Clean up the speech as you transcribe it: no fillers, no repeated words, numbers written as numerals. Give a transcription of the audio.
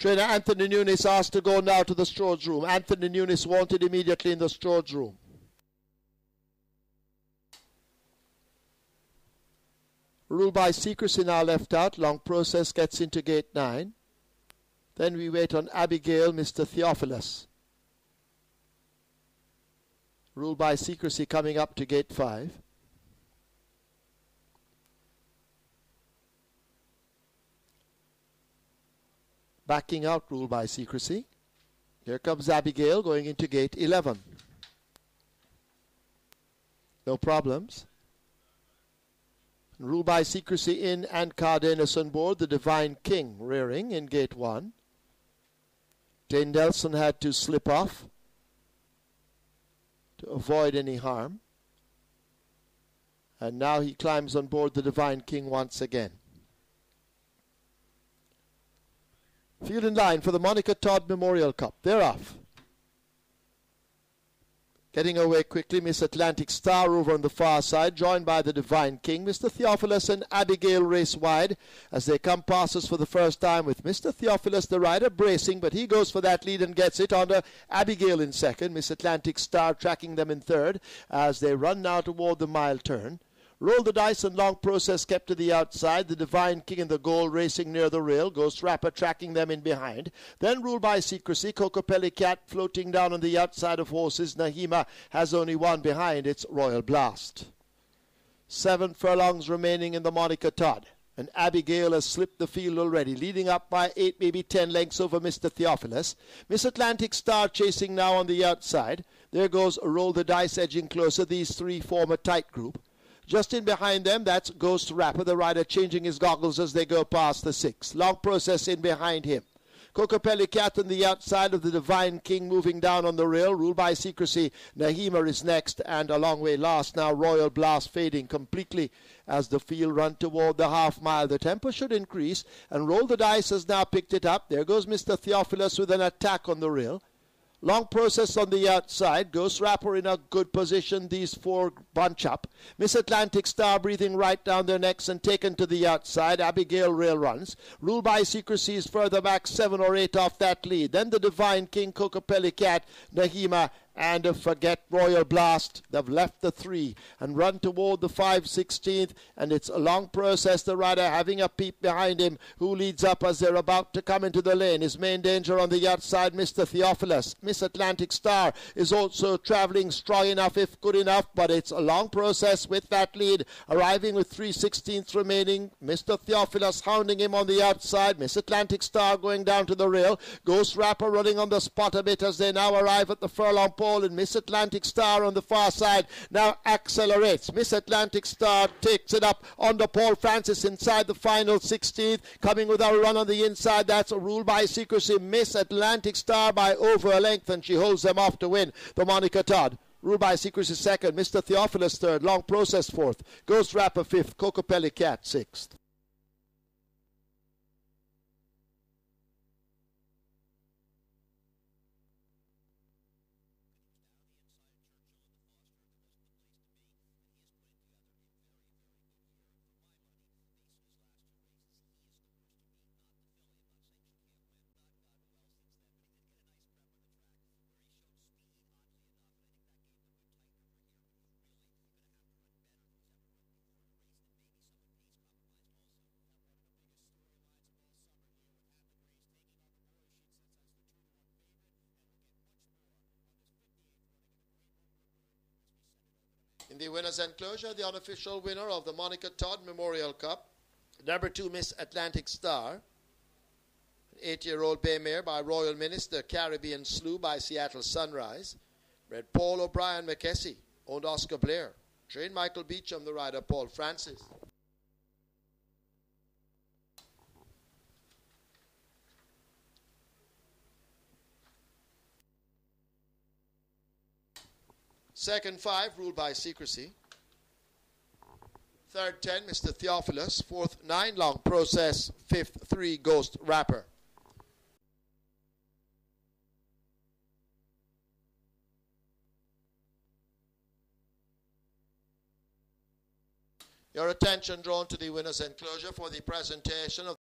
Trainer Anthony Nunes asked to go now to the stewards room. Anthony Nunes wanted immediately in the stewards room. Rule by secrecy now left out. Long process gets into gate 9. Then we wait on Abigail, Mr. Theophilus. Rule by secrecy coming up to gate 5. Backing out rule by secrecy. Here comes Abigail going into gate 11. No problems. Rule by secrecy in and Cardenas on board. The Divine King rearing in gate 1. Jane Nelson had to slip off to avoid any harm. And now he climbs on board the Divine King once again. Field in line for the Monica Todd Memorial Cup. They're off. Getting away quickly, Miss Atlantic Star over on the far side, joined by the Divine King. Mr. Theophilus and Abigail race wide as they come past us for the first time with Mr. Theophilus, the rider, bracing, but he goes for that lead and gets it under Abigail in second. Miss Atlantic Star tracking them in third as they run now toward the mile turn. Roll the dice and long process kept to the outside. The Divine King in the goal racing near the rail. Ghost Rapper tracking them in behind. Then rule by secrecy. Cocopelli Cat floating down on the outside of horses. Nahima has only one behind. It's Royal Blast. 7 furlongs remaining in the Monica Todd. And Abigail has slipped the field already, leading up by 8, maybe 10 lengths over Mr. Theophilus. Miss Atlantic Star chasing now on the outside. There goes Roll the Dice edging closer. These three form a tight group. Just in behind them, that's Ghost Rapper, the rider changing his goggles as they go past the 6. Long process in behind him. Cocopelli Cat on the outside of the Divine King moving down on the rail. Rule by secrecy. Nahima is next and a long way last. Now Royal Blast fading completely as the field run toward the half mile. The tempo should increase and Roll the Dice has now picked it up. There goes Mr. Theophilus with an attack on the rail. Long process on the outside. Ghost Rapper in a good position. These four bunch up. Miss Atlantic Star breathing right down their necks and taken to the outside. Abigail rail runs. Rule by secrecy is further back 7 or 8 off that lead. Then the Divine King, Cocopelli Cat, Nahima, and Forget Royal Blast. They've left the 3 and run toward the 5/16th, and it's a long process. The rider having a peep behind him, who leads up as they're about to come into the lane. His main danger on the outside, Mr. Theophilus. Miss Atlantic Star is also traveling strong enough, if good enough, but it's a long process with that lead, arriving with 3/16 remaining. Mr. Theophilus hounding him on the outside. Miss Atlantic Star going down to the rail. Ghost Rapper running on the spot a bit as they now arrive at the furlong pole. And Miss Atlantic Star on the far side now accelerates. Miss Atlantic Star takes it up under Paul Francis inside the final 16th, coming with a run on the inside. That's a rule by secrecy. Miss Atlantic Star by over a length, and she holds them off to win the Monica Todd. Rule by secrecy second, Mr. Theophilus third, long process fourth, Ghost Rapper fifth, Cocopelli Cat sixth. In the winner's enclosure, the unofficial winner of the Monica Todd Memorial Cup, number 2, Miss Atlantic Star, an 8-year-old bay mare by Royal Minister, Caribbean Slew by Seattle Sunrise, bred Paul O'Brien McKessie, owned Oscar Blair, trained Michael Beecham, the rider Paul Francis. Second 5, ruled by secrecy. Third 10, Mr. Theophilus. Fourth 9, long process. Fifth 3, Ghost Rapper. Your attention drawn to the winner's enclosure for the presentation of